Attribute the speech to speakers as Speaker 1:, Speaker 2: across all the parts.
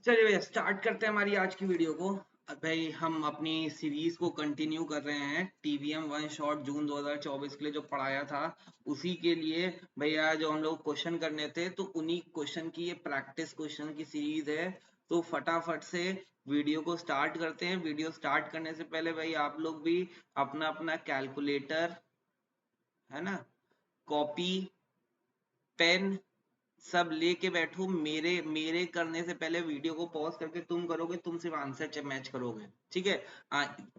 Speaker 1: चलिए भैया स्टार्ट करते हैं हमारी आज की वीडियो को। अब भाई हम अपनी सीरीज को कंटिन्यू कर रहे हैं। टीवीएम वन शॉट जून 2024 के लिए जो पढ़ाया था उसी के लिए भैया जो हम लोग क्वेश्चन करने थे, तो उन्हीं क्वेश्चन की ये प्रैक्टिस क्वेश्चन की सीरीज है। तो फटाफट से वीडियो को स्टार्ट करते हैं। वीडियो स्टार्ट करने से पहले भाई आप लोग भी अपना अपना कैलकुलेटर, है ना, कॉपी, पेन सब लेके बैठो। मेरे मेरे करने से पहले वीडियो को पॉज करके तुम करोगे, तुम सिर्फ आंसर मैच करोगे, ठीक है।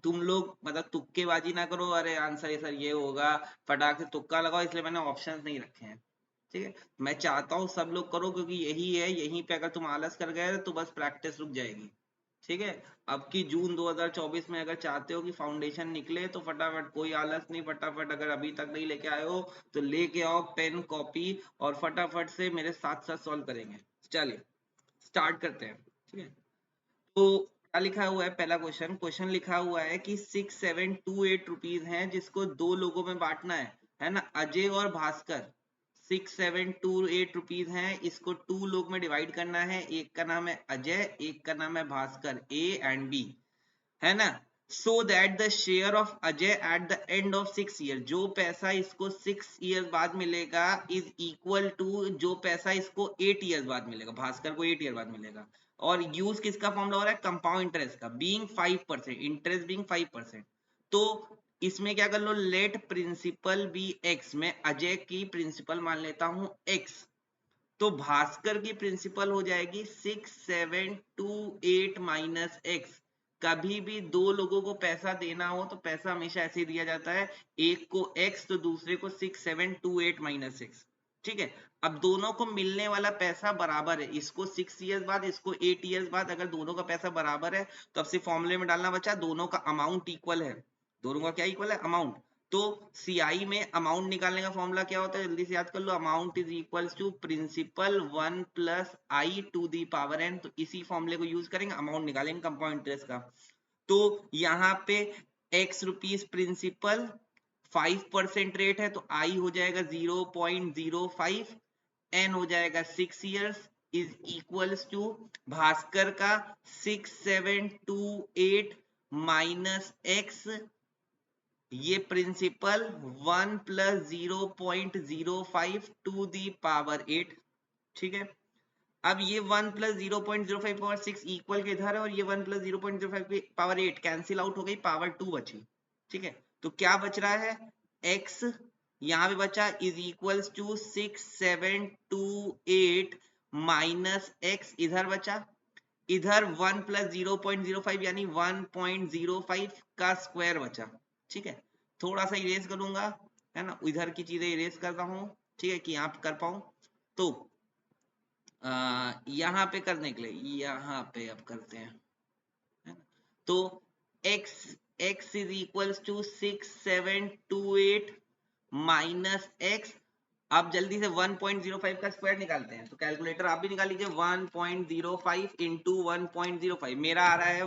Speaker 1: तुम लोग मतलब तुक्केबाजी ना करो, अरे आंसर ये सर ये होगा, फटाक से तुक्का लगाओ, इसलिए मैंने ऑप्शंस नहीं रखे हैं, ठीक है। मैं चाहता हूँ सब लोग करो, क्योंकि यही है, यहीं पे अगर तुम आलस कर गए तो बस प्रैक्टिस रुक जाएगी, ठीक है। अब की जून 2024 में अगर चाहते हो कि फाउंडेशन निकले तो फटाफट, कोई आलस नहीं, फटाफट अगर अभी तक नहीं लेके आए हो तो लेके आओ पेन कॉपी और फटाफट से मेरे साथ साथ सॉल्व करेंगे। चलिए स्टार्ट करते हैं, ठीक है। तो क्या लिखा हुआ है, पहला क्वेश्चन लिखा हुआ है कि 6728 रुपीज है जिसको दो लोगों में बांटना है ना, अजय और भास्कर। 6728 रुपीज है, इसको टू लोग में डिवाइड करना है। एक का नाम है अजय, एक का नाम है भास्कर, ए एंड बी, है ना। So that the share of Ajay at the end of 6 year, जो पैसा इसको 6 ईयर बाद मिलेगा, इज इक्वल टू जो पैसा इसको 8 ईयर बाद मिलेगा, भास्कर को 8 ईयर बाद मिलेगा। और यूज किसका फॉर्मूला हो रहा है, कंपाउंड इंटरेस्ट का, बीइंग 5%, इंटरेस्ट बीइंग 5%। तो इसमें क्या कर लो, लेट प्रिंसिपल बी एक्स, मैं अजय की प्रिंसिपल मान लेता हूं एक्स, तो भास्कर की प्रिंसिपल हो जाएगी 6728 माइनस एक्स। कभी भी दो लोगों को पैसा देना हो तो पैसा हमेशा ऐसे ही दिया जाता है, एक को x तो दूसरे को 6728 माइनस एक्स, ठीक है। अब दोनों को मिलने वाला पैसा बराबर है, इसको 6 ईयर्स बाद, इसको 8 ईयर्स बाद, अगर दोनों का पैसा बराबर है तो अब सिर्फ फॉर्मूले में डालना बचा, दोनों का अमाउंट इक्वल है। दोनों का क्या इक्वल है, अमाउंट। तो सीआई में अमाउंट निकालने का फॉर्मूला क्या होता है, जल्दी से याद कर लो, amount is equals to principal 1 plus I to the power N. तो इसी फॉर्मूले को यूज करेंगे, अमाउंट निकालेंगे कंपाउंड इंटरेस्ट का। तो यहाँ पे एक्स रुपीज प्रिंसिपल 5% रेट है, तो आई हो जाएगा 0.05, एन हो जाएगा 6 years, is equals to Bhaskar का 6728 माइनस एक्स, ये principal 1 plus 0.05 to the power 8, ठीक है। अब ये 1 प्लस 0.05 पावर 6 इक्वल के इधर है, और ये 1 प्लस 0.05 पावर 8 कैंसिल आउट हो गई, पावर 2 बची, ठीक है। तो क्या बच रहा है, x यहां पे बचा is equals to 6728 minus x, इधर बचा, इधर 1 प्लस 0.05 यानी 1.05 का स्क्वायर बचा, ठीक है। थोड़ा सा इरेज करूंगा, है ना, इधर की चीजें इरेज करता हूं, ठीक है, कि आप कर पाऊं। तो यहाँ पे करने के लिए, यहाँ पे अब करते हैं, है ना। तो x x is equals to 6728 minus x. अब जल्दी से 1.05 का स्क्वायर निकालते हैं, तो कैलकुलेटर आप भी निकाल लीजिए। 1.05 इंटू 1.05 मेरा आ रहा है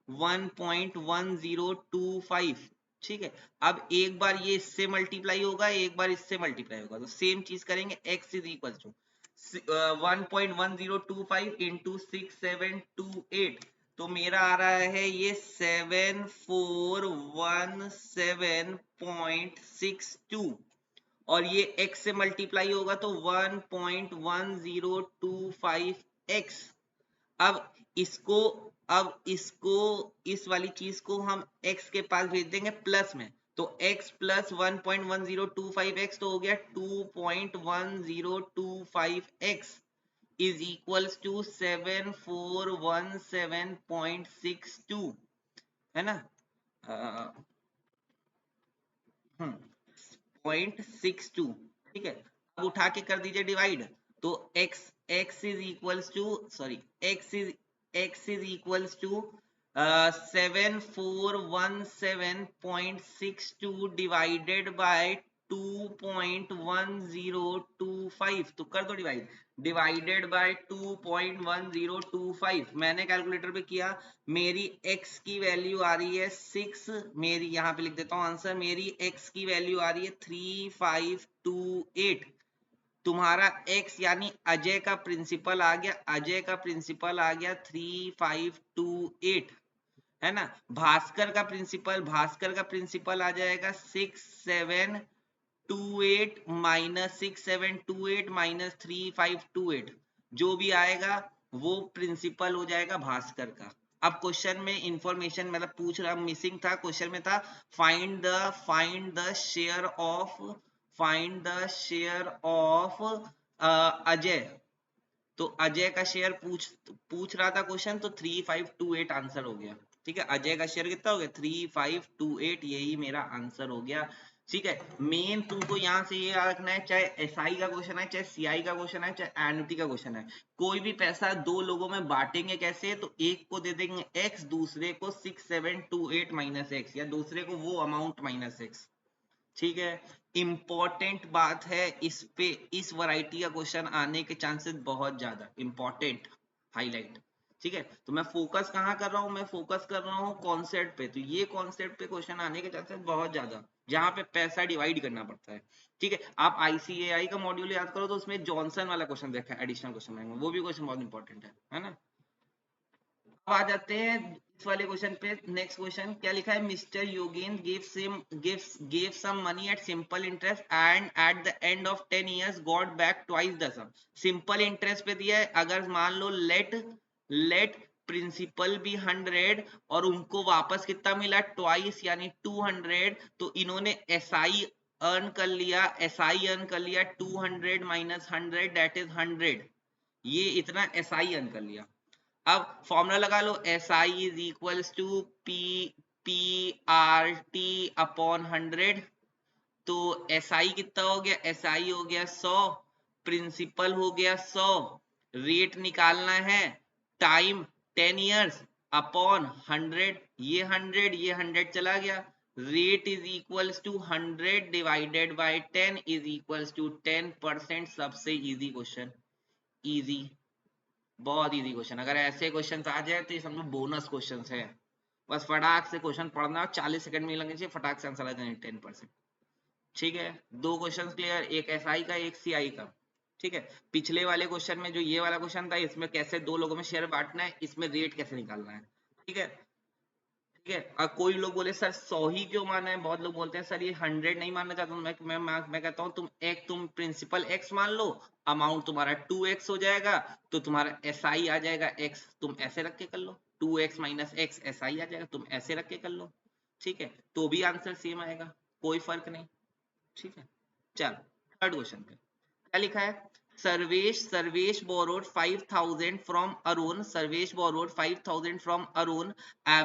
Speaker 1: 1.1025, ठीक है। अब एक बार ये इससे मल्टीप्लाई होगा, एक बार इससे मल्टीप्लाई होगा, तो सेम चीज करेंगे, x is equal to 1.1025 into 6728, तो मेरा आ रहा है ये 7417.62, और ये x से मल्टीप्लाई होगा तो 1.1025x। अब इसको इस वाली चीज को हम x के पास भेज देंगे प्लस में, तो x प्लस 1.1025x तो हो गया 2.1025x इज इक्वल्स टू 7417.62, है ना, 0.62, ठीक है। अब उठा के कर दीजिए डिवाइड, तो x is equals to, sorry, x is equals to 7417.62 divided by 2.1025, तो कर दो डिवाइड, डिवाइडेड बाय 2.1025 मैंने कैलकुलेटर पे किया, मेरी x की वैल्यू आ रही है 6, मेरी यहाँ पे लिख देता हूँ आंसर, मेरी x की वैल्यू आ रही है 3528, तुम्हारा x यानी अजय का प्रिंसिपल आ गया, अजय का प्रिंसिपल आ गया 3528, है ना। भास्कर का प्रिंसिपल, भास्कर का प्रिंसिपल आ जाएगा 6728 माइनस 6728 माइनस 3528, जो भी आएगा वो प्रिंसिपल हो जाएगा भास्कर का। अब क्वेश्चन में इंफॉर्मेशन मतलब पूछ रहा, मिसिंग था क्वेश्चन में था find the share of, find the share of Ajay. तो अजय का शेयर पूछ रहा था क्वेश्चन, तो 3528 आंसर हो गया। ठीक है, अजय का शेयर कितना हो गया 3528, यही मेरा आंसर हो गया। ठीक है, मेन तुमको यहाँ से ये याद रखना है, चाहे एसआई का क्वेश्चन है, चाहे सीआई का क्वेश्चन है, चाहे एन्युटी का क्वेश्चन है, कोई भी पैसा दो लोगों में बांटेंगे कैसे, तो एक को दे देंगे x, दूसरे को 6728 माइनस एक्स, या दूसरे को वो अमाउंट माइनस एक्स। ठीक है, इंपॉर्टेंट बात है इस पे, इस वैरायटी का क्वेश्चन आने के चांसेस बहुत ज्यादा इंपॉर्टेंट, हाईलाइट। ठीक है, तो मैं फोकस कहाँ कर रहा हूँ, मैं फोकस कर रहा हूँ कॉन्सेप्ट पे, तो ये कॉन्सेप्ट पे क्वेश्चन आने के चांसेस बहुत ज्यादा, जहाँ पे पैसा डिवाइड करना पड़ता है। ठीक है, आप आईसीएआई का मॉड्यूल याद करो तो उसमें जॉनसन वाला क्वेश्चन देखा है, एडिशनल क्वेश्चन में, वो भी क्वेश्चन बहुत इंपॉर्टेंट है ना। अब आ जाते हैं इस वाले क्वेश्चन पे। नेक्स्ट क्वेश्चन क्या लिखा है, mister Yogendra gave some money at simple interest and at the end of 10 years got back twice the sum। Simple interest पे दिया है, अगर मान लो लेट प्रिंसिपल भी 100 और उनको वापस कितना मिला ट्वाइस यानी 200, तो इन्होंने एसआई अर्न कर लिया, एसआई अर्न कर लिया 200 माइनस 100 दैट इज 100, ये इतना एसआई अर्न कर लिया। अब फॉर्मूला लगा लो, S I is equals to P R T upon 100। तो एस आई कितना हो गया, एस आई हो गया 100, प्रिंसिपल हो गया 100, रेट निकालना है टाइम 10 इयर्स अपॉन 100, ये 100 ये 100 चला गया, rate is equals to 100 divided by 10 is equals to 10%। सबसे इजी क्वेश्चन, इजी, बहुत इजी क्वेश्चन। अगर ऐसे क्वेश्चन आ जाए तो ये समझो बोनस क्वेश्चन है, बस फटाक से क्वेश्चन पढ़ना, 40 सेकंड में लगने चाहिए, फटाक से आंसर आ जाए 10%। ठीक है, दो क्वेश्चन क्लियर, एक एसआई का एक सीआई का। ठीक है, पिछले वाले क्वेश्चन में जो ये वाला क्वेश्चन था, इसमें कैसे दो लोगों में शेयर बांटना है, इसमें रेट कैसे निकालना है। ठीक है, ठीक है। और कोई लोग बोले सर 100 ही क्यों माना है, बहुत लोग बोलते हैं सर ये 100 नहीं मानना चाहता हूँ, मैं कहता हूँ तुम प्रिंसिपल x मान लो, अमाउंट तुम्हारा 2x हो जाएगा, तो तुम्हारा SI आ जाएगा x, तुम ऐसे रख के कर लो, 2x माइनस x SI आ जाएगा, तुम ऐसे रख के कर लो। ठीक है, तो भी आंसर सेम आएगा, कोई फर्क नहीं। ठीक है, चलो थर्ड क्वेश्चन पे क्या लिखा है, Sarvesh borrowed 5000 from Arun, Sarvesh borrowed 5000 from Arun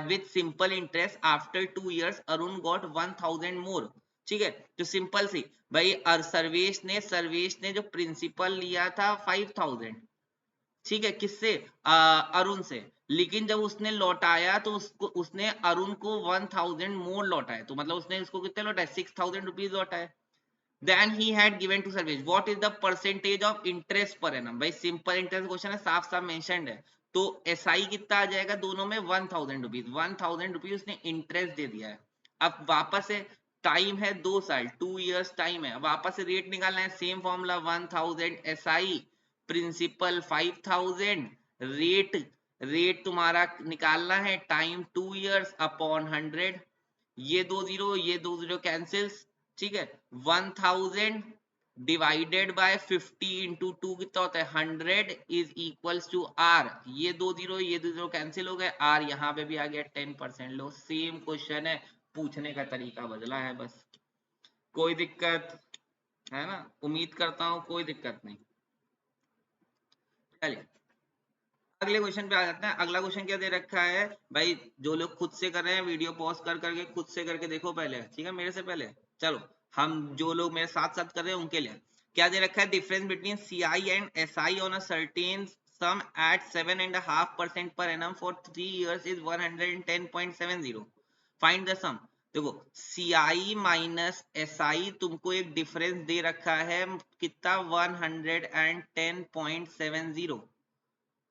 Speaker 1: with simple interest, after 2 years Arun got 1000 more। ठीक है, तो सिंपल सी भाई, सर्वेश ने जो प्रिंसिपल लिया था 5000, ठीक है, किससे, अरुण से, लेकिन जब उसने लौटाया तो उसने अरुण को 1000 मोर लौटाया, तो मतलब उसने इसको कितने लौटाए 6000 रुपीज लौटाए। then he had given to service, what is the percentage of interest per annum। भाई सिंपल इंटरेस्ट क्वेश्चन है, साफ साफ मेंशन्ड है, तो एसआई कितना आ जाएगा दोनों में 1000 रुपीज, 1000 रुपीज उसने इंटरेस्ट दे दिया है। अब वापस से टाइम है 2 साल, 2 इयर्स टाइम है, वापस से रेट निकालना है, same formula 1000 SI, principal 5000, rate तुम्हारा निकालना है टाइम 2 इयर्स अपॉन 100, ये दो जीरो कैंसिल्स। ठीक है, 1000 डिवाइडेड बाय 50 इंटू 2 कितना होता है 100 इज इक्वल्स टू आर, ये दो जीरो कैंसिल हो गए, आर यहाँ पे भी आ गया 10%। लो सेम क्वेश्चन है, पूछने का तरीका बदला है बस, कोई दिक्कत है ना, उम्मीद करता हूँ कोई दिक्कत नहीं। चलिए अगले क्वेश्चन पे आ जाते हैं। अगला क्वेश्चन क्या दे रखा है भाई, जो लोग खुद से कर रहे हैं वीडियो पॉज कर करके खुद से करके देखो पहले, ठीक है, मेरे से पहले। चलो हम जो लोग मेरे साथ साथ कर रहे हैं उनके लिए क्या दे रखा है, difference between CI and SI on a certain sum at 7.5% per annum for 3 years is 110.70, find the sum. देखो CI माइनस SI तुमको एक डिफरेंस दे रखा है कितना 110.70,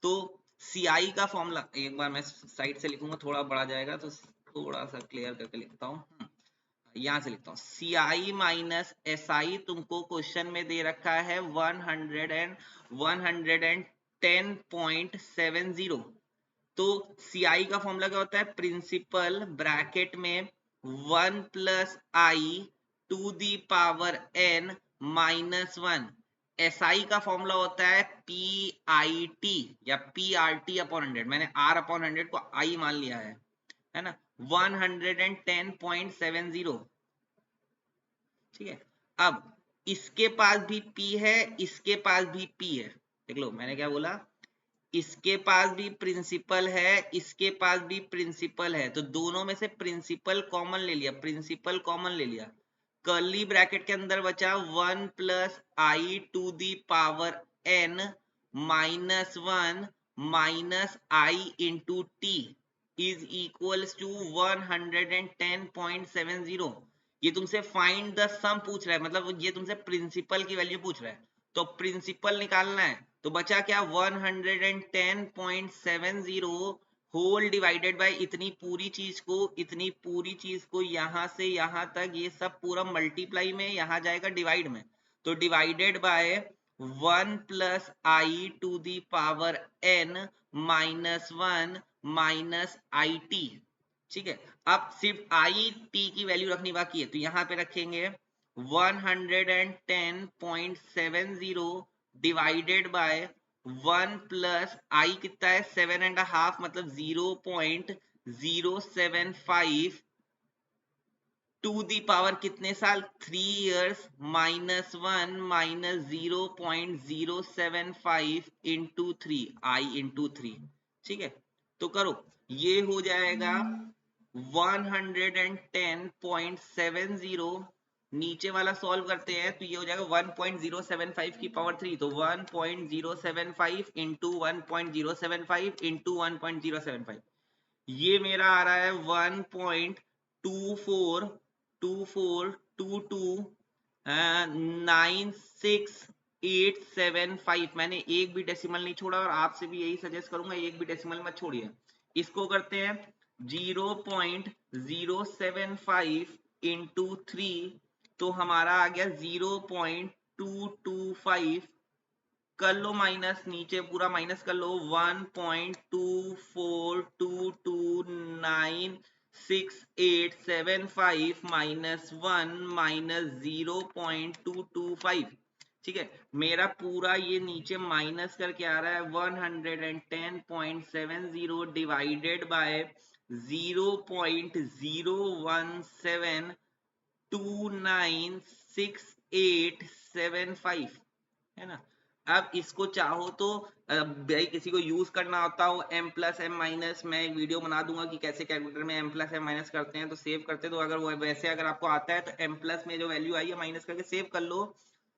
Speaker 1: तो CI का फॉर्मूला एक बार मैं साइड से लिखूंगा, थोड़ा बड़ा जाएगा तो थोड़ा सा क्लियर करके लिखता हूँ। यहां से लिखता हूं CI माइनस SI तुमको क्वेश्चन में दे रखा है 110.70। तो CI का फॉर्मूला क्या होता है, प्रिंसिपल ब्रैकेट में 1 plus I to the power n minus 1। SI का फॉर्मूला होता है PIT या PRT अपॉन 100। मैंने R अपॉन 100 को I मान लिया है ना, 110.70। ठीक है, अब इसके पास भी P है, इसके पास भी P है। देख लो मैंने क्या बोला, इसके पास भी प्रिंसिपल है, इसके पास भी प्रिंसिपल है, तो दोनों में से प्रिंसिपल कॉमन ले लिया, प्रिंसिपल कॉमन ले लिया। कर्ली ब्रैकेट के अंदर बचा 1 plus I to the power n minus 1 minus i into t is equals to 110.70। ये तुमसे फाइंड द सम पूछ रहा है, मतलब ये तुमसे प्रिंसिपल की वैल्यू पूछ रहा है, तो प्रिंसिपल निकालना है। तो बचा क्या, 110.70 होल डिवाइडेड बाय इतनी पूरी चीज को यहां से यहां तक ये सब पूरा मल्टीप्लाई में, यहां जाएगा डिवाइड में, तो divided by 1 plus I to the power n minus 1 minus i t. ठीक है, अब सिर्फ आई टी की वैल्यू रखनी बाकी है, तो यहां पे रखेंगे 110.70 डिवाइडेड बाय 1 प्लस आई कितना है 7.5, मतलब 0.075 टू दी पावर कितने साल 3 इयर्स माइनस 1 माइनस 0.075 इंटू 3 आई इंटू 3। ठीक है, तो करो, ये हो जाएगा 110.70। नीचे वाला सॉल्व करते हैं तो ये हो जाएगा 1.075 की पावर 3, तो 1.075 इंटू 1.075 इंटू 1.075, ये मेरा आ रहा है 1.242496,875। मैंने एक भी डेसिमल नहीं छोड़ा, और आपसे भी यही सजेस्ट करूंगा, एक भी डेसिमल मत छोड़िए। इसको करते हैं 0.075 इंटू 3, तो हमारा आ गया 0.225। कर लो माइनस, नीचे पूरा माइनस कर लो, 1.242296875 माइनस 1 माइनस 0.225। ठीक है, मेरा पूरा ये नीचे माइनस करके आ रहा है 110.70 डिवाइडेड बाय 0.017296,875, है ना। अब इसको चाहो तो भाई किसी को यूज करना होता हो m प्लस एम माइनस, मैं एक वीडियो बना दूंगा कि कैसे कैलकुलेटर में m प्लस एम माइनस करते हैं, तो सेव करते, तो अगर वो वैसे अगर आपको आता है तो m प्लस में जो वैल्यू आई है माइनस करके सेव कर लो।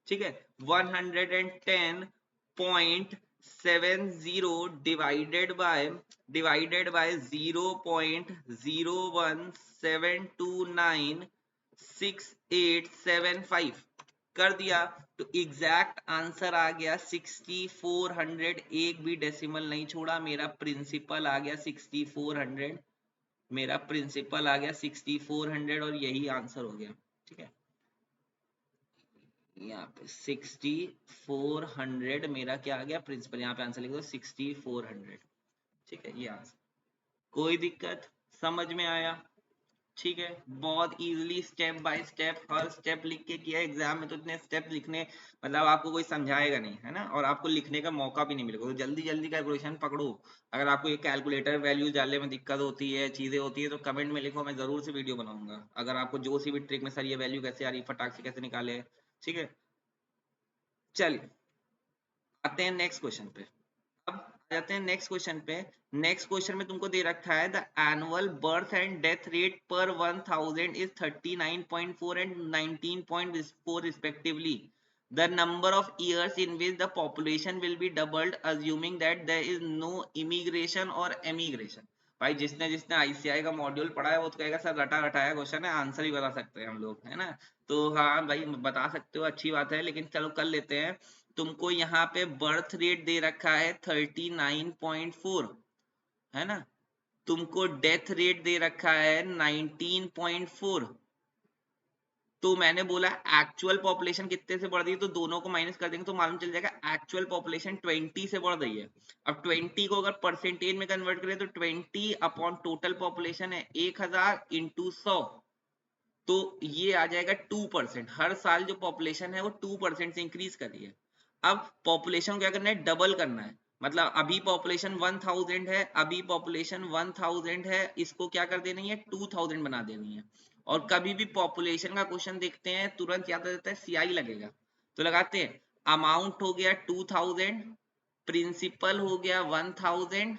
Speaker 1: ठीक है, 110.70 डिवाइडेड बाय 0.017296875 कर दिया, तो एग्जैक्ट आंसर आ गया 6400। एक भी डेसिमल नहीं छोड़ा, मेरा प्रिंसिपल आ गया 6400, मेरा प्रिंसिपल आ गया 6400, और यही आंसर हो गया। ठीक है, यहाँ पे 6400 मेरा क्या आ गया प्रिंसिपल, यहाँ पे आंसर लिख दो 6400। ठीक है, ये आंसर, कोई दिक्कत, समझ में आया। ठीक है, बहुत easily step by step her step लिख के किया। एग्जाम में तो इतने स्टेप लिखने, मतलब आपको कोई समझाएगा नहीं, है ना, और आपको लिखने का मौका भी नहीं मिलेगा, तो जल्दी जल्दी कैलकुलेशन पकड़ो। अगर आपको ये कैलकुलेटर वैल्यू डालने में दिक्कत होती है, चीजें होती है, तो कमेंट में लिखो, मैं जरूर से वीडियो बनाऊंगा। अगर आपको जो सी भी ट्रिक में सर ये वैल्यू कैसे आ रही, फटाक से कैसे निकाले। ठीक है, चलिए आते हैं नेक्स्ट क्वेश्चन पे। अब आ जाते हैं नेक्स्ट क्वेश्चन पे। नेक्स्ट क्वेश्चन में तुमको दे रखा है the annual birth and death rate पर 1000 is 39.4 and 19.4 respectively. The number of years in which the population will be doubled assuming that there is no immigration or emigration। भाई जिसने जिसने ICI का module पढ़ा है वो तो कहेगा सर रटा रटाया क्वेश्चन है, आंसर ही बता सकते हैं हम लोग, है ना। तो हाँ भाई बता सकते हो, अच्छी बात है, लेकिन चलो कर लेते हैं। तुमको यहाँ पे बर्थ रेट दे रखा है 39.4, है ना। तुमको डेथ रेट दे रखा है 19.4, तो मैंने बोला एक्चुअल पॉपुलेशन कितने से बढ़ रही है, तो दोनों को माइनस कर देंगे तो मालूम चल जाएगा एक्चुअल पॉपुलेशन 20 से बढ़ रही है। अब 20 को अगर परसेंटेज में कन्वर्ट करें तो 20 अपॉन टोटल पॉपुलेशन है 1000 इंटू 100, तो ये आ जाएगा 2%। हर साल जो पॉपुलेशन है वो 2% से इंक्रीज कर रही है। अब पॉपुलेशन क्या करना है, डबल करना है। मतलब अभी पॉपुलेशन 1000 है, अभी पॉपुलेशन 1000 है, इसको क्या कर देनी है, 2000 बना देनी है। और कभी भी पॉपुलेशन का क्वेश्चन देखते हैं तुरंत याद आ जाता है सीआई लगेगा, तो लगाते हैं अमाउंट हो गया 2000, प्रिंसिपल हो गया 1000,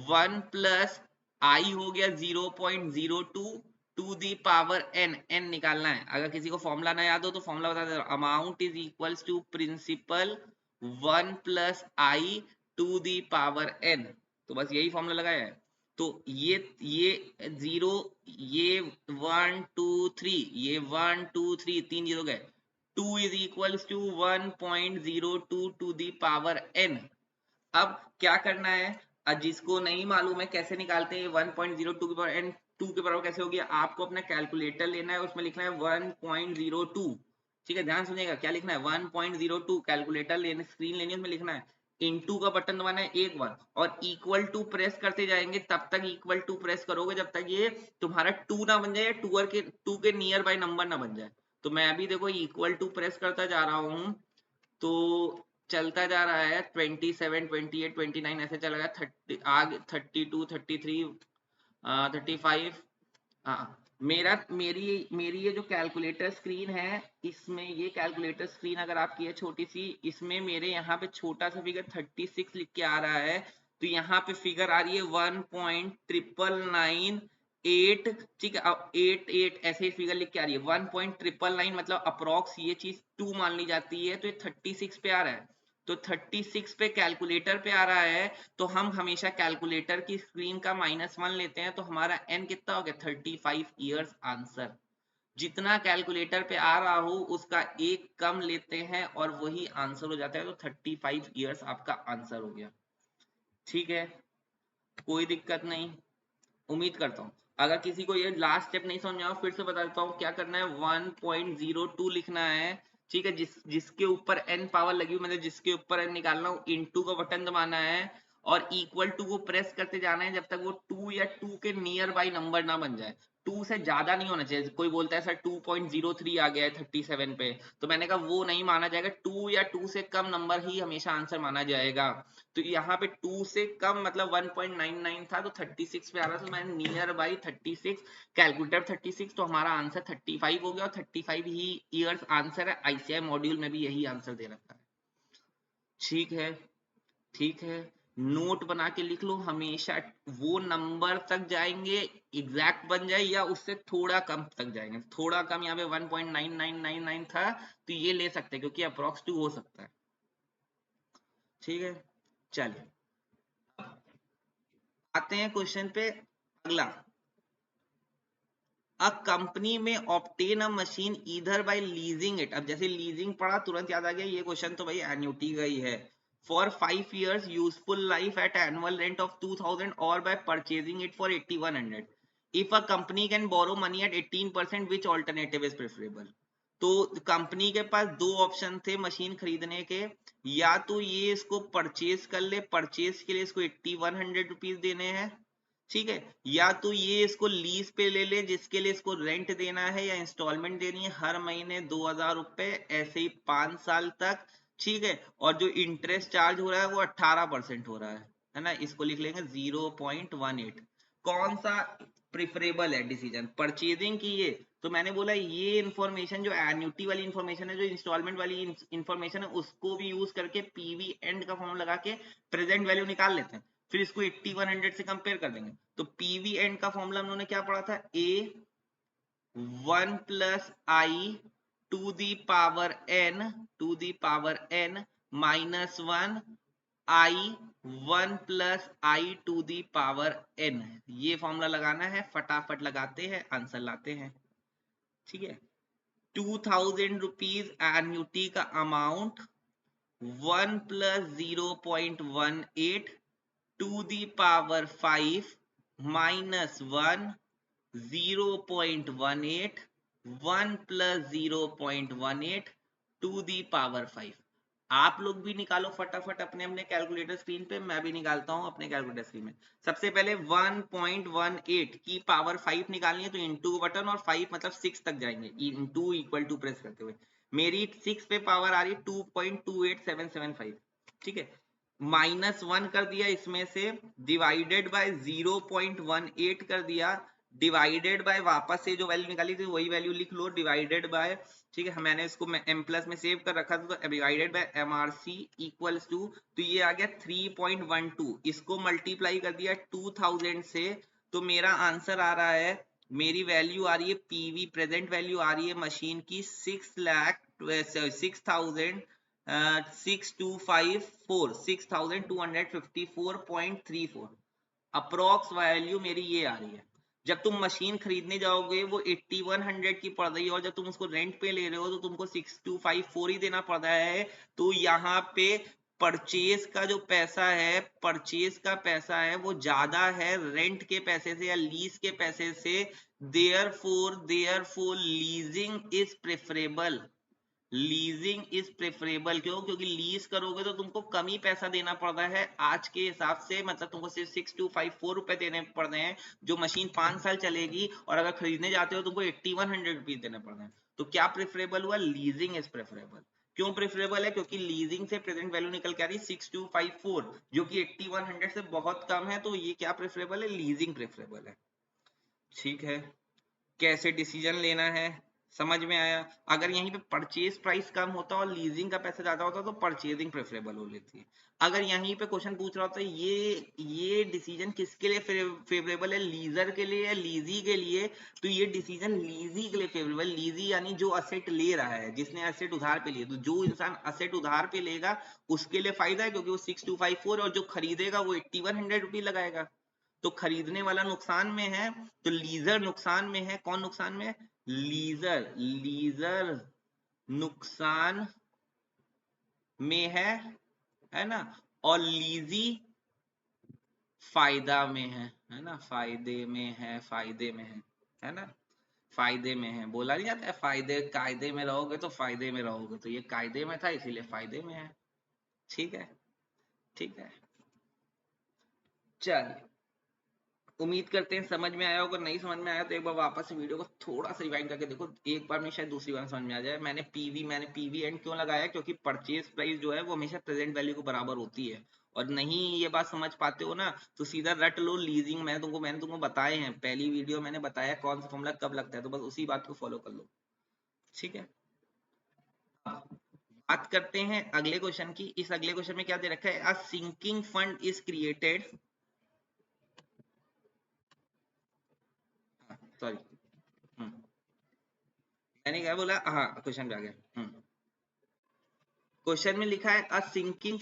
Speaker 1: 1 प्लस आई हो गया 0.02 to the power n, n निकालना है। अगर किसी को फॉर्मूला ना याद हो तो फॉर्मूला बता दे, amount is equals to principal 1 plus I to the power N, तो बस यही फॉर्मूला लगाया है। तो ये 0, ये 1 2 3, ये 1 2 3, 3 जीरो गए, 2 is equals to 1.02 to the power n. अब क्या करना है, जिसको नहीं मालूम है कैसे निकालते हैं 1.02 के पावर एन, 2 के बराबर कैसे हो गया, आपको अपना कैलकुलेटर लेना है, उसमें लिखना है 1.02। ठीक है, ध्यान सुनिएगा क्या लिखना है, 1.02 कैलकुलेटर लेने, स्क्रीन लेनी है, उसमें लिखना है इनटू का बटन दबाना है एक बार, और इक्वल टू प्रेस करते जाएंगे, तब तक इक्वल टू प्रेस करोगे जब तक ये तुम्हारा 2 ना बन जाए, टू के नियर बाय नंबर ना बन जाए। तो मैं अभी देखो इक्वल टू प्रेस करता जा रहा हूँ, तो चलता जा रहा है 27 28 29 ऐसे चला गया, 30 आगे 32 33 35। हाँ, मेरी ये जो कैलकुलेटर स्क्रीन है, इसमें ये कैलकुलेटर स्क्रीन अगर आपकी है छोटी सी, इसमें मेरे यहाँ पे छोटा सा फिगर 36 लिख के आ रहा है, तो यहाँ पे फिगर आ रही है 1.998। ठीक है, अब 88 ऐसे ही फिगर लिख के आ रही है 1.999, मतलब अप्रोक्स ये चीज 2 मान ली जाती है, तो ये 36 पे आ रहा है। तो 36 पे कैलकुलेटर पे आ रहा है, तो हम हमेशा कैलकुलेटर की स्क्रीन का -1 लेते हैं, तो हमारा n कितना हो गया, 35 ईयर्स आंसर। जितना कैलकुलेटर पे आ रहा हो उसका एक कम लेते हैं और वही आंसर हो जाता है, तो 35 ईयर्स आपका आंसर हो गया। ठीक है, कोई दिक्कत नहीं, उम्मीद करता हूँ। अगर किसी को ये लास्ट स्टेप नहीं समझ में आया, फिर से बता देता हूँ क्या करना है, 1.02 लिखना है। ठीक है, जिसके ऊपर n पावर लगी हुई, मतलब जिसके ऊपर n निकालना हो, इनटू का बटन दबाना है और इक्वल टू को प्रेस करते जाना है जब तक वो 2 या 2 के नियर बाई नंबर ना बन जाए। 2 से ज्यादा नहीं होना चाहिए। कोई बोलता है सर 2.03 आ गया है 37 पे, तो मैंने कहा वो नहीं माना जाएगा, 2 या 2 से कम नंबर ही हमेशा आंसर माना जाएगा। तो यहाँ पे 2 से कम मतलब 1.99 था, तो 36 पे आ रहा था, तो मैंने नियर बाई 36, कैलकुलेटर 36, तो हमारा आंसर 35 हो गया, और 35 ही ईयर्स आंसर है। आईसीआई मॉड्यूल में भी यही आंसर दे रखा है। ठीक है, ठीक है, नोट बना के लिख लो, हमेशा वो नंबर तक जाएंगे एग्जैक्ट बन जाए, या उससे थोड़ा कम तक जाएंगे। थोड़ा कम यहाँ पे 1.9999 था, तो ये ले सकते हैं क्योंकि अप्रोक्स 2 हो सकता है। ठीक है, चलिए आते हैं क्वेश्चन पे अगला। अ कंपनी में obtain a machine either by leasing it. अब जैसे लीजिंग पढ़ा तुरंत याद आ गया, ये क्वेश्चन तो भाई एन्युटी का ही है। For 5 years useful life at annual rent of 2000 और by purchasing it for 8100, if a company can borrow money at 18%, which alternative is preferable. तो कंपनी के पास दो ऑप्शन थे मशीन खरीदने के, या तो ये इसको परचेज कर ले, परचेज के लिए इसको 8100 रुपीज देने हैं, ठीक है, या तो ये इसको लीज पे ले ले जिसके लिए इसको रेंट देना है या इंस्टॉलमेंट देनी है हर महीने 2000 रुपए, ऐसे ही 5 साल तक। ठीक है, और जो इंटरेस्ट चार्ज हो रहा है वो 18% हो रहा है ना, इसको लिख लेंगे 0.18। कौन सा प्रिफरेबल है डिसीजन, परचेजिंग की ये, तो मैंने बोला ये इंफॉर्मेशन जो एन्युटी वाली इंफॉर्मेशन है, जो इंस्टॉलमेंट वाली इंफॉर्मेशन है, उसको भी यूज करके पीवी एंड का फॉर्म लगा के प्रेजेंट वैल्यू निकाल लेते हैं, फिर इसको 8100 से कंपेयर कर देंगे। तो पीवी एंड का फॉर्मूला उन्होंने क्या पढ़ा था, a 1 plus I to the power n -1 i 1 plus I to the power n, ये फॉर्मूला लगाना है, फटाफट लगाते हैं आंसर लाते हैं। ठीक है, 2000 रुपीज एन्युटी का amount, 1 plus 0.18 to the power 5 -1 0.18 1 + 0.18 to the power 5। आप लोग भी निकालो फटाफट अपने अपने कैलकुलेटर स्क्रीन पे, मैं भी निकालता हूं अपने कैलकुलेटर स्क्रीन में। सबसे पहले 1.18 की पावर 5 निकालनी है तो इंटू बटन, और 5 मतलब 6 तक जाएंगे, इंटू इक्वल टू प्रेस करते हुए। मेरी 6 पे पावर आ रही है 2.28775, ठीक है। -1 कर दिया इसमें से, डिवाइडेड बाय 0.18 कर दिया, डिवाइडेड बाय वापस से जो वैल्यू निकाली थी वही वैल्यू लिख लो, डिवाइडेड बाय, ठीक है। मैंने इसको एम प्लस में सेव कर रखा था, तो divided by MRC equals to, तो ये आ गया 3.12। इसको मल्टीप्लाई कर दिया 2000 से, तो मेरा आंसर आ रहा है, मेरी वैल्यू आ रही है पीवी, प्रेजेंट वैल्यू आ रही है मशीन की 6,6254 अप्रोक्स वैल्यू मेरी ये आ रही है। जब तुम मशीन खरीदने जाओगे वो 8100 की पड़ रही है, और जब तुम उसको रेंट पे ले रहे हो तो तुमको 6254 ही देना पड़ रहा है। तो यहाँ पे परचेज का जो पैसा है, परचेज का पैसा है वो ज्यादा है रेंट के पैसे से या लीज के पैसे से। Therefore leasing is preferable, leasing is preferable. क्यों? क्योंकि लीज करोगे तो तुमको कम ही पैसा देना पड़ रहा है आज के हिसाब से, मतलब तुमको सिर्फ 6254 रुपए देने पड़ रहे हैं, जो मशीन 5 साल चलेगी, और अगर खरीदने जाते हो तो तुमको 8100 रुपीज देने पड़ रहे हैं। तो क्या प्रेफरेबल हुआ? Leasing is preferable. क्यों प्रेफरेबल है? क्योंकि लीजिंग से प्रेजेंट वैल्यू निकल के आ रही है 6254, जो कि 8100 से बहुत कम है, तो ये क्या प्रेफरेबल है? लीजिंग प्रेफरेबल है। ठीक है, कैसे डिसीजन लेना है समझ में आया। अगर यहीं पे परचेज प्राइस कम होता और लीजिंग का पैसा ज्यादा होता तो परचेजिंग प्रेफरेबल हो लेती है। अगर यहीं पे क्वेश्चन पूछ रहा होता है ये डिसीजन किसके लिए फेवरेबल है, लीजर के लिए या लीजी के लिए, तो ये डिसीजन लीजी के लिए फेवरेबल। लीजी यानी जो असेट ले रहा है, जिसने असेट उधार पे लिया, तो जो इंसान असेट उधार पे लेगा उसके लिए फायदा है, क्योंकि वो 6254, और जो खरीदेगा वो 8100 रुपीज लगाएगा। तो खरीदने वाला नुकसान में है, तो लीजर नुकसान में है। कौन नुकसान में है? लीजर, लीजर नुकसान में है ना। और लीजी फायदा में है ना, फायदे में है, फायदे में है ना, फायदे में है। बोला नहीं जाता है फायदे, कायदे में रहोगे तो फायदे में रहोगे, तो ये कायदे में था इसीलिए फायदे में है। ठीक है, ठीक है, चलिए, उम्मीद करते हैं समझ में आया होगा। नहीं समझ में आया तो एक बार वापस से वीडियो को थोड़ा सा रिवाइंड करके देखो, एक बार में शायद दूसरी बार समझ में आ जाए। मैंने पीवी एंड क्यों लगाया? क्योंकि परचेज प्राइस जो है वो हमेशा प्रेजेंट वैल्यू को बराबर होती है। और नहीं ये बात समझ पाते हो ना, तो सीधा रट लो लीजिंग। मैंने तुमको बताए हैं, पहली वीडियो मैंने बताया कौन सा फॉर्मूला कब लगता है, तो बस उसी बात को फॉलो कर लो। ठीक है, बात करते हैं अगले क्वेश्चन की। इस अगले क्वेश्चन में क्या दे रखा है? A sinking fund is created, sorry, मैंने क्या बोला, हाँ क्वेश्चन पे आ गया। क्वेश्चन में लिखा है a sinking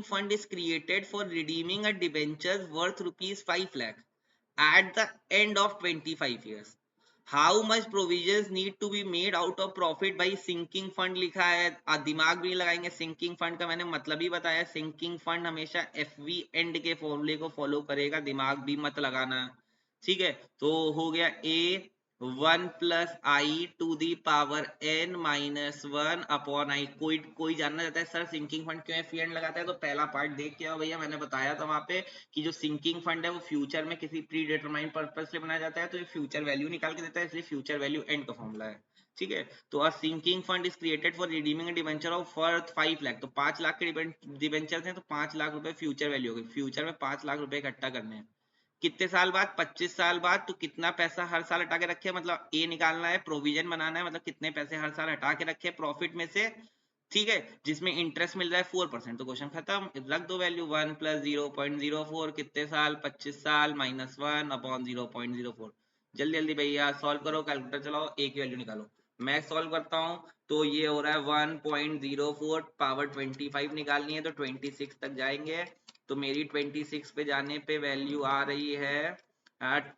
Speaker 1: fund is created for redeeming a debentures worth ₹5 lakh at the end of 25 years. How much provisions need to be made out of profit by sinking fund लिखा है। दिमाग भी नहीं लगाएंगे। सिंकिंग फंड का मैंने मतलब ही बताया, सिंकिंग फंड हमेशा एफवी एंड के फॉर्मूले को फॉलो करेगा, दिमाग भी मत लगाना। ठीक है, तो हो गया a 1 + i to the power n - 1 upon i। कोई जानना चाहता है सर सिंकिंग फंड क्यों एफ एंड लगाता है, तो पहला पार्ट देख के आओ भैया। मैंने बताया था वहां पे कि जो सिंकिंग फंड है वो फ्यूचर में किसी प्री डिटरमाइंड पर्पस से बनाया जाता है, तो ये फ्यूचर वैल्यू निकाल के देता है, इसलिए फ्यूचर वैल्यू एंड का फॉर्मूला है। ठीक है, तो a sinking fund is created for redeeming a debenture of worth 5 lakh. तो 5 लाख के डिबेंचर थे, तो 5 लाख रुपए फ्यूचर वैल्यू हो गई। फ्यूचर में 5 लाख रुपए इकट्ठा करने हैं, कितने साल बाद? 25 साल बाद। तो कितना पैसा हर साल हटा के रखे, मतलब ए निकालना है, प्रोविजन बनाना है, मतलब कितने पैसे हर साल हटा के रखे प्रॉफिट में से। ठीक है, जिसमें इंटरेस्ट मिल रहा है 4%। तो क्वेश्चन खत्म, रख दो वैल्यू 1 + 0.04, कितने साल? 25 साल -1 अपॉन 0.04। जल्दी जल्दी भैया सॉल्व करो, कैलकुलेटर चलाओ, एक वैल्यू निकालो। मैं सॉल्व करता हूँ, तो ये हो रहा है 1.04 पावर 25 निकालनी है, तो 26 तक जाएंगे। तो मेरी 26 पे जाने पे वैल्यू आ रही है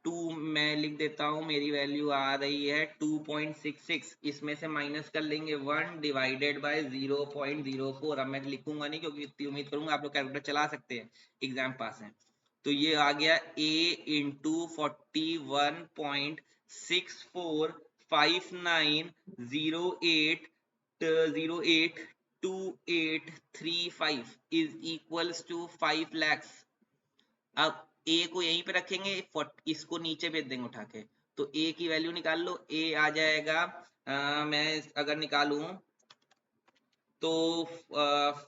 Speaker 1: 2, मैं लिख देता हूँ, मेरी वैल्यू आ रही है 2.66। इसमें से माइनस कर लेंगे 1 डिवाइडेड बाय 0.04। अब मैं लिखूंगा नहीं क्योंकि इतनी उम्मीद करूंगा आप लोग कैलकुलेटर चला सकते हैं, एग्जाम पास है। तो ये आ गया a × 41.64 59082835 is equals to 5 lakhs। अब ए को यहीं पे रखेंगे, इसको नीचे भेज देंगे उठा के, तो ए की वैल्यू निकाल लो। ए आ जाएगा मैं अगर निकालूं तो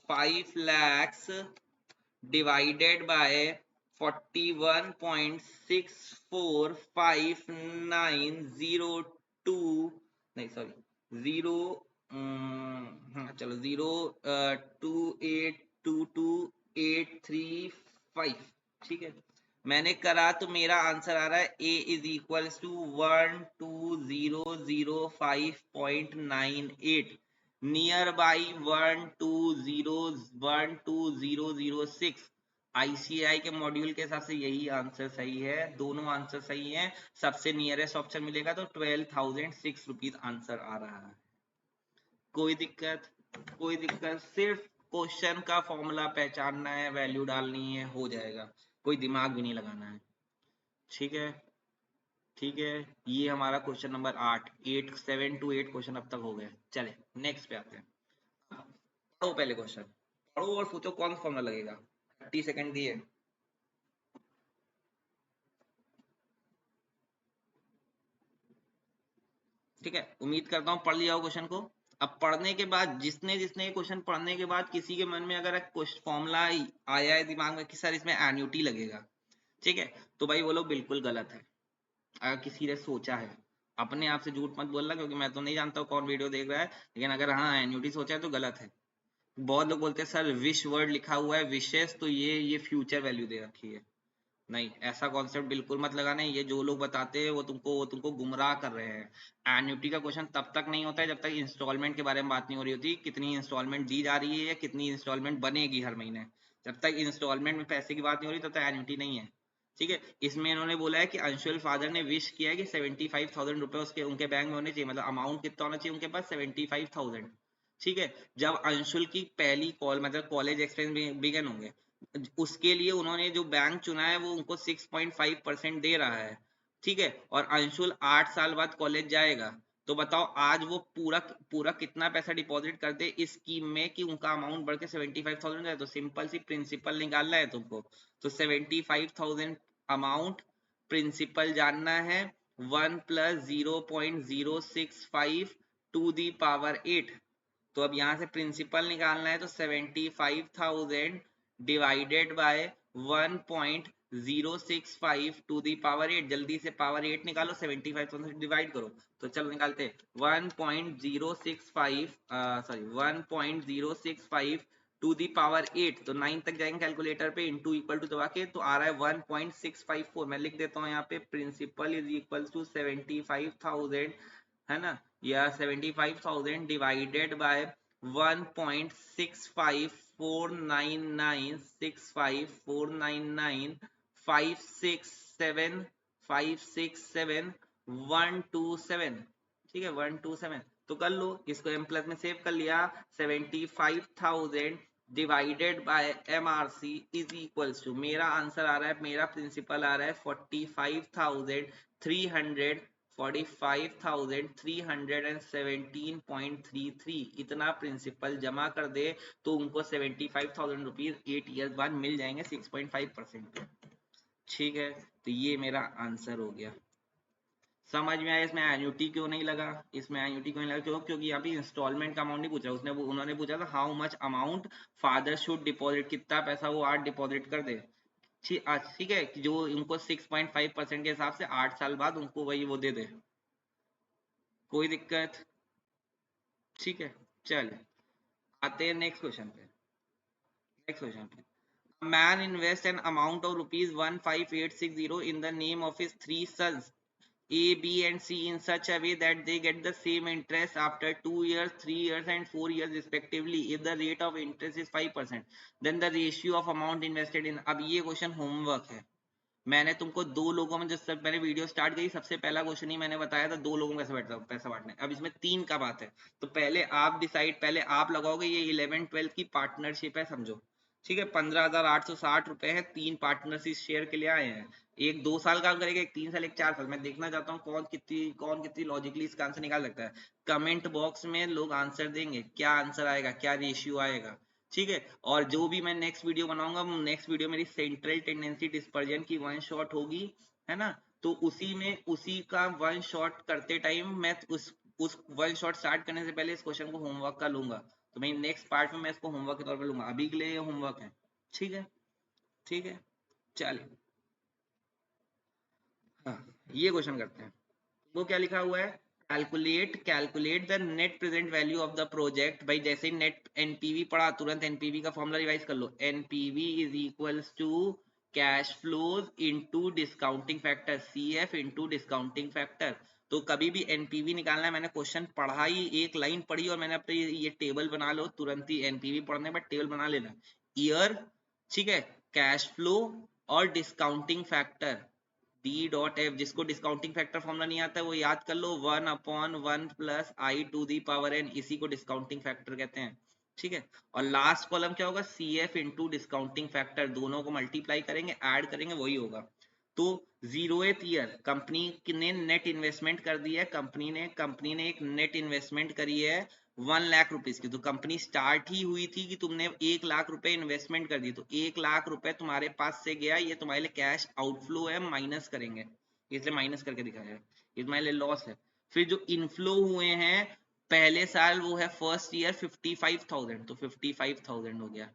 Speaker 1: 5 lakhs डिवाइडेड बाय 41.645902 नहीं सॉरी 0282283 ठीक है। मैंने करा तो मेरा आंसर आ रहा है a is equals to 12005.98 near by 1201006। ICI के मॉड्यूल के हिसाब से यही आंसर सही है, दोनों आंसर सही हैं। सबसे नियरेस्ट ऑप्शन मिलेगा तो 12,006 रुपीज आंसर आ रहा है। कोई दिक्कत? कोई दिक्कत? सिर्फ क्वेश्चन का फॉर्मूला पहचानना है, वैल्यू डालनी है, हो जाएगा, कोई दिमाग भी नहीं लगाना है। ठीक है, ठीक है। ये हमारा क्वेश्चन नंबर 8 7 to 8 क्वेश्चन अब तक हो गए। चले नेक्स्ट पे आते हैं। पढ़ो पहले क्वेश्चन, पढ़ो और सोचो कौन सा फॉर्मूला लगेगा। 30 सेकंड दिए। ठीक है, उम्मीद करता हूँ पढ़ लिया हो क्वेश्चन को। अब पढ़ने के बाद जिसने जिसने क्वेश्चन पढ़ने के बाद किसी के मन में अगर फॉर्मूला आया है दिमाग में कि सर इसमें एन्युटी लगेगा, ठीक है, तो भाई वो लोग बिल्कुल गलत है। अगर किसी ने सोचा है, अपने आप से झूठ मत बोलना, क्योंकि मैं तो नहीं जानता हूँ कौन वीडियो देख रहा है, लेकिन अगर हाँ एन्युटी सोचा है तो गलत है। बहुत लोग बोलते हैं सर विश वर्ड लिखा हुआ है, विशेष, तो ये फ्यूचर वैल्यू दे रखी है। नहीं, ऐसा कॉन्सेप्ट बिल्कुल मत लगाना। ये जो लोग बताते हैं वो तुमको गुमराह कर रहे हैं। एन्युटी का क्वेश्चन तब तक नहीं होता है जब तक इंस्टॉलमेंट के बारे में बात नहीं हो रही होती, कितनी इंस्टॉलमेंट दी जा रही है या कितनी इंस्टॉलमेंट बनेगी हर महीने। जब तक इंस्टॉलमेंट में पैसे की बात नहीं हो रही तब तक एन्युटी नहीं है। ठीक है, इसमें इन्होंने बोला है कि अंशुल फादर ने विश किया है कि 75,000 रुपए उसके उनके बैंक में होने चाहिए, मतलब अमाउंट कितना होना चाहिए उनके पास, 75,000। ठीक है, जब अंशुल की पहली कॉल मतलब कॉलेज एक्सपेंस बिगन होंगे, उसके लिए उन्होंने जो बैंक चुना है वो उनको 6.5% दे रहा है। ठीक है, और अंशुल 8 साल बाद कॉलेज जाएगा, तो बताओ आज वो पूरा पूरा कितना पैसा डिपॉजिट कर दे इस स्कीम में कि उनका अमाउंट बढ़ के 75,000 है। तो सिंपल सी प्रिंसिपल निकालना है तुमको, तो 75,000 अमाउंट, प्रिंसिपल जानना है 1 + 0.065 टू दी पावर 8। तो अब यहाँ से प्रिंसिपल निकालना है, तो 75,000 divided by 1.065 to the power 8। जल्दी से पावर 8 निकालो, 75,000 से डिवाइड करो। तो चलो निकालते हैं 1.065 टू दी पावर 8, तो 9 तक जाएंगे कैलकुलेटर पे, इंटू इक्वल टू दबा के, तो आ रहा है 1.654। मैं लिख देता हूँ यहाँ पे, प्रिंसिपल इज इक्वल टू 75,000, है ना, या 75,000 डिवाइडेड बाय 1.654996567 ठीक है, 127। तो कर लो इसको, एम प्लस में सेव कर लिया। 75,000 divided by MRC is equals to, मेरा आंसर आ रहा है, मेरा प्रिंसिपल आ रहा है 45,317.33। इतना प्रिंसिपल जमा कर दे तो उनको 75,000 रुपीज 8 ईयर्स बाद मिल जाएंगे 6.5%। ठीक है, तो ये मेरा आंसर हो गया। समझ में आया इसमें एन्युटी क्यों नहीं लगा? इसमें एन्युटी क्यों नहीं लगा? क्योंकि यहाँ पे इंस्टॉलमेंट का अमाउंट नहीं पूछा, उन्होंने पूछा था how much amount father should deposit, कितना पैसा वो आज डिपॉजिट कर दे। ठीक है, जो उनको 6.5% के हिसाब से 8 साल बाद उनको वही वो दे दे। कोई दिक्कत? ठीक है, चल आते हैं नेक्स्ट क्वेश्चन पे। नेक्स्ट क्वेश्चन पे, a man invest an amount of rupees 15,860 in the name of his 3 sons A, B and C in such a way that they get the same interest after 2 years, 3 years and 4 years respectively. If the rate of interest is 5%, then the ratio of amount invested in। अब ये question homework है। मैंने तुमको दो लोगों में, जब मैंने वीडियो स्टार्ट की सबसे पहला क्वेश्चन ही मैंने बताया था, दो लोगों में पैसा बांटना। अब इसमें 3 का बात है, तो पहले आप डिसाइड, पहले आप लगाओगे। ये 11-12 की पार्टनरशिप है समझो, ठीक है। 15,860 रुपए है, 3 पार्टनर्स इस शेयर के लिए आए हैं। एक 2 साल काम करेगा, एक 3 साल, एक 4 साल। मैं देखना चाहता हूँ कौन कितनी लॉजिकली इसका आंसर निकाल सकता है। कमेंट बॉक्स में लोग आंसर देंगे, क्या आंसर आएगा, क्या रेशियो आएगा, ठीक है। और जो भी मैं नेक्स्ट वीडियो बनाऊंगा, नेक्स्ट वीडियो मेरी सेंट्रल टेंडेंसी डिस्पर्जन की वन शॉट होगी, है ना। तो उसी का वन शॉट करते टाइम मैं उस वन शॉट स्टार्ट करने से पहले इस क्वेश्चन को होमवर्क का लूंगा। तो मैं नेक्स्ट पार्ट में मैं इसको होमवर्क के तौर पर लूंगा, अभी के लिए ये होमवर्क है, ठीक है। ठीक है, चलिए। हाँ, ये क्वेश्चन करते हैं। वो क्या लिखा हुआ है, calculate the net present value of the project. भाई जैसे ही नेट एनपीवी पढ़ा, तुरंत एनपीवी का फॉर्मूला रिवाइज कर लो। NPV is equals to cash flows into discounting factor, CF into discounting factor. तो कभी भी एनपीवी निकालना है, मैंने क्वेश्चन पढ़ा ही, एक लाइन पढ़ी और मैंने अपने ये टेबल बना लो, तुरंत ही एनपीवी पढ़ने के बाद टेबल बना लेना। ईयर, ठीक है, कैश फ्लो और discounting factor, D dot F. जिसको डिस्काउंटिंग फैक्टर फॉर्मूला नहीं आता है वो याद कर लो, 1/1 plus I to the power n, इसी को डिस्काउंटिंग फैक्टर कहते हैं, ठीक है। और लास्ट कॉलम क्या होगा, C F into discounting factor, दोनों को मल्टीप्लाई करेंगे, ऐड करेंगे, वही होगा। तो 0th ईयर कंपनी ने नेट इन्वेस्टमेंट कर दी है, कंपनी ने एक नेट इन्वेस्टमेंट करी है 1 लाख रुपीज की। तो कंपनी स्टार्ट ही हुई थी कि तुमने 1 लाख रुपए इन्वेस्टमेंट कर दी, तो 1 लाख रुपए तुम्हारे पास से गया, ये तुम्हारे लिए कैश आउटफ्लो है, माइनस करेंगे, इसलिए माइनस करके दिखाया है, ये तुम्हारे लिए लॉस है। फिर जो इनफ्लो हुए हैं पहले साल, वो है फर्स्ट ईयर 55,000, तो 55,000 हो गया।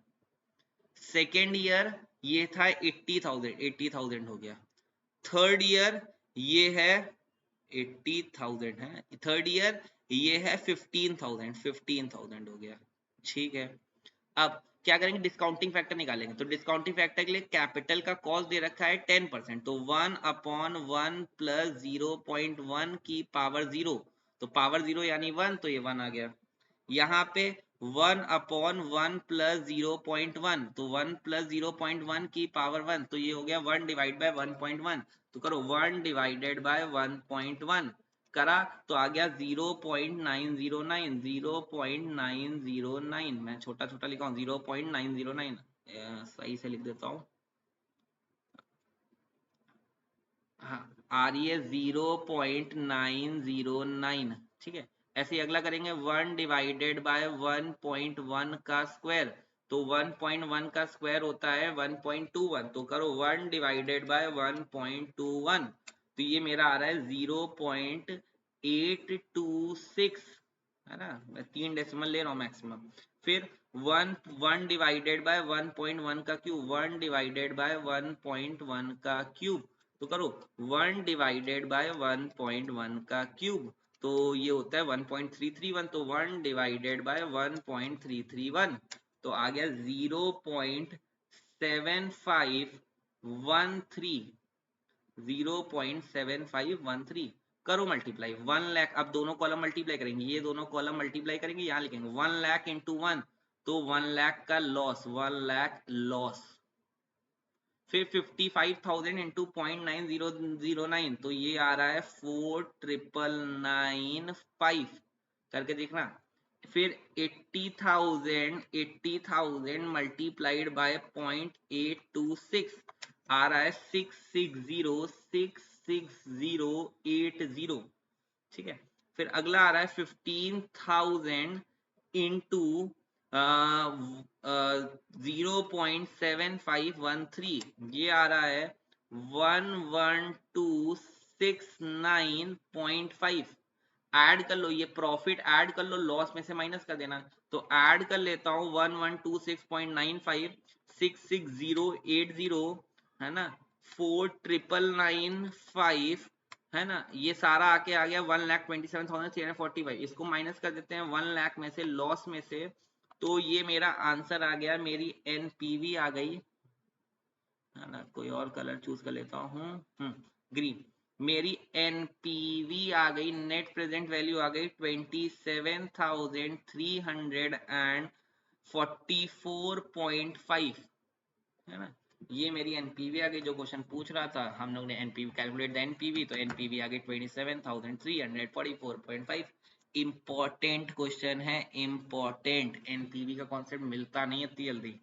Speaker 1: सेकेंड ईयर ये था 80,000 हो गया। थर्ड ईयर ये है 80,000 है, थर्ड ईयर ये है 15,000 हो गया, ठीक है। अब क्या करेंगे, डिस्काउंटिंग फैक्टर निकालेंगे। तो डिस्काउंटिंग फैक्टर के लिए कैपिटल का कॉस्ट दे रखा है 10%, तो 1/1 प्लस 0.1 की पावर 0, तो पावर 0 यानी 1, तो ये 1 आ गया। यहाँ पे 1/1 प्लस 0.1, तो 1 प्लस 0.1 की पावर 1, तो ये हो गया 1 डिवाइड बाय 1.1। तो करो 1 डिवाइडेड बाय 1.1, करा तो आ गया 0.909, 0.909। मैं छोटा छोटा लिखा हूँ, 0.909, सही से लिख देता हूँ। हाँ, आ रही है 0.909, ठीक है। ऐसे ही अगला करेंगे 1 डिवाइडेड बाय 1.1 का स्क्वायर, तो 1.1 का स्क्वायर होता है 1.21, तो करो 1 डिवाइडेड बाय 1.21, तो ये मेरा आ रहा है 0.826, है ना। मैं 3 डेसिमल ले रहा हूँ मैक्सिमम। फिर 1 डिवाइडेड बाय 1.1 का क्यूब, 1 डिवाइडेड बाय 1.1 का क्यूब, तो करो 1 डिवाइडेड बाय 1.1 का क्यूब, तो ये होता है 1.331, तो 1 डिवाइडेड बाय 1.331, तो आ गया 0.7513, 0.7513। करो मल्टीप्लाई, 1 लाख, अब दोनों कॉलम मल्टीप्लाई करेंगे, ये दोनों कॉलम मल्टीप्लाई करेंगे, यहाँ लिखेंगे 1 लाख इंटू 1, तो 1 लाख का लॉस, 1 लाख लॉस। फिर 55,000 इंटू 0.9009, तो ये आ रहा है 4,995 करके देखना। फिर 80,000 मल्टीप्लाइड बाय 0.826 आ रहा है 660,66080, ठीक है। फिर अगला आ रहा है 15,000 इंटू 0.7513, ये आ रहा है 11269.5। ऐड कर लो, ये प्रॉफिट ऐड कर लो, लॉस में से माइनस कर देना। तो ऐड कर लेता हूँ 1126.95, 66080, है ना, 4,995, है ना, ये सारा आके आ गया 1,27,345। इसको माइनस कर देते हैं 1 लाख में से, लॉस में से, तो ये मेरा आंसर आ गया, मेरी एनपीवी आ गई, है ना। कोई और कलर चूज कर लेता हूँ, ग्रीन। मेरी एनपीवी आ गई, नेट प्रेजेंट वैल्यू आ गई 27,344.5, है ना। ये मेरी एनपीवी आ गई, जो क्वेश्चन पूछ रहा था हम लोग ने, एनपीवी कैलकुलेट द एनपीवी, तो एनपीवी आ गई 27,344.5। इंपॉर्टेंट क्वेश्चन है, इंपॉर्टेंट, एनपीवी का कॉन्सेप्ट मिलता नहीं है इतनी जल्दी,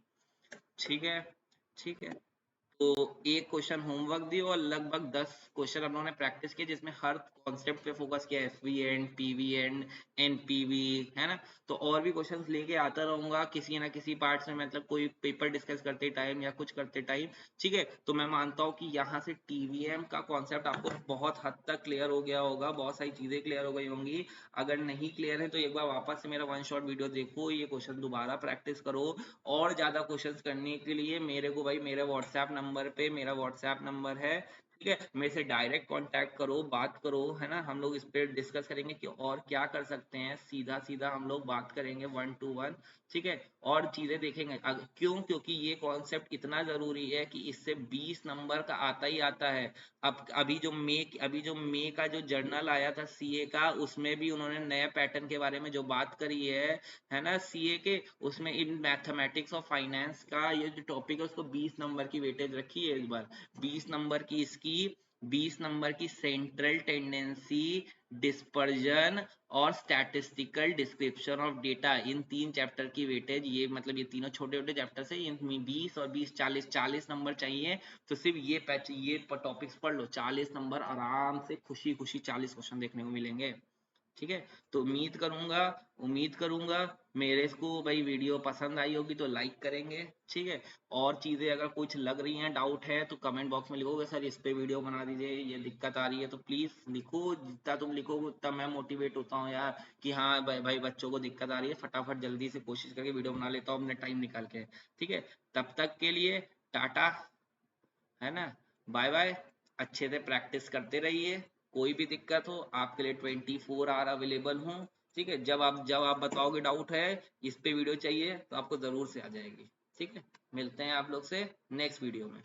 Speaker 1: ठीक है, ठीक है। तो एक क्वेश्चन होमवर्क दियो और लगभग 10 क्वेश्चन हम लोगों ने प्रैक्टिस किए, जिसमें हर कॉन्सेप्ट पे फोकस किया, FV and, PV and, NPV, है ना। तो और भी क्वेश्चंस लेके आता रहूंगा किसी ना किसी पार्ट्स में, मतलब कोई पेपर डिस्कस करते टाइम या कुछ करते टाइम, ठीक है। तो मैं मानता हूँ कि यहाँ से टीवीएम का कॉन्सेप्ट आपको बहुत हद तक क्लियर हो गया होगा, बहुत सारी चीजें क्लियर हो गई होंगी। अगर नहीं क्लियर है तो एक बार वापस से मेरा वन शॉट वीडियो देखो, ये क्वेश्चन दोबारा प्रैक्टिस करो। और ज्यादा क्वेश्चंस करने के लिए मेरे को भाई मेरे व्हाट्सएप नंबर पे, मेरा व्हाट्सएप नंबर है, ठीक है, मेरे से डायरेक्ट कांटेक्ट करो, बात करो, है ना। हम लोग इस पे डिस्कस करेंगे कि और क्या कर सकते हैं, सीधा सीधा हम लोग बात करेंगे 1 to 1, ठीक है। और चीजें देखेंगे क्यों, क्योंकि ये कॉन्सेप्ट इतना जरूरी है कि इससे 20 नंबर का आता ही आता है। अब अभी जो मे का जो जर्नल आया था सीए का, उसमें भी उन्होंने नए पैटर्न के बारे में जो बात करी है ना, सीए के, उसमें इन मैथमेटिक्स और फाइनेंस का ये जो टॉपिक है उसको 20 नंबर की वेटेज रखी है इस बार। 20 नंबर की इसकी, 20 नंबर की सेंट्रल टेंडेंसी, डिस्पर्जन और statistical description of data, in 3 chapter की वेटेज, ये मतलब ये तीनों छोटे छोटे चैप्टर से इनमें 20 और 20 40 नंबर चाहिए। तो सिर्फ ये टॉपिक्स पढ़ लो, 40 नंबर आराम से खुशी खुशी 40 क्वेश्चन देखने को मिलेंगे, ठीक है। तो उम्मीद करूंगा मेरे को भाई वीडियो पसंद आई होगी, तो लाइक करेंगे, ठीक है। और चीजें अगर कुछ लग रही हैं, डाउट है, तो कमेंट बॉक्स में लिखोगे सर इस पे वीडियो बना दीजिए, ये दिक्कत आ रही है, तो प्लीज लिखो। जितना तुम लिखोगे उतना मैं मोटिवेट होता हूँ यार, कि हाँ भाई बच्चों को दिक्कत आ रही है, फटाफट जल्दी से कोशिश करके वीडियो बना लेता हूँ अपने टाइम निकाल के, ठीक है। तब तक के लिए टाटा, है ना, बाय बाय। अच्छे से प्रैक्टिस करते रहिए, कोई भी दिक्कत हो आपके लिए 24 आवर अवेलेबल हूँ, ठीक है। जब आप बताओगे डाउट है, इस पे वीडियो चाहिए, तो आपको जरूर से आ जाएगी, ठीक है। मिलते हैं आप लोग से नेक्स्ट वीडियो में।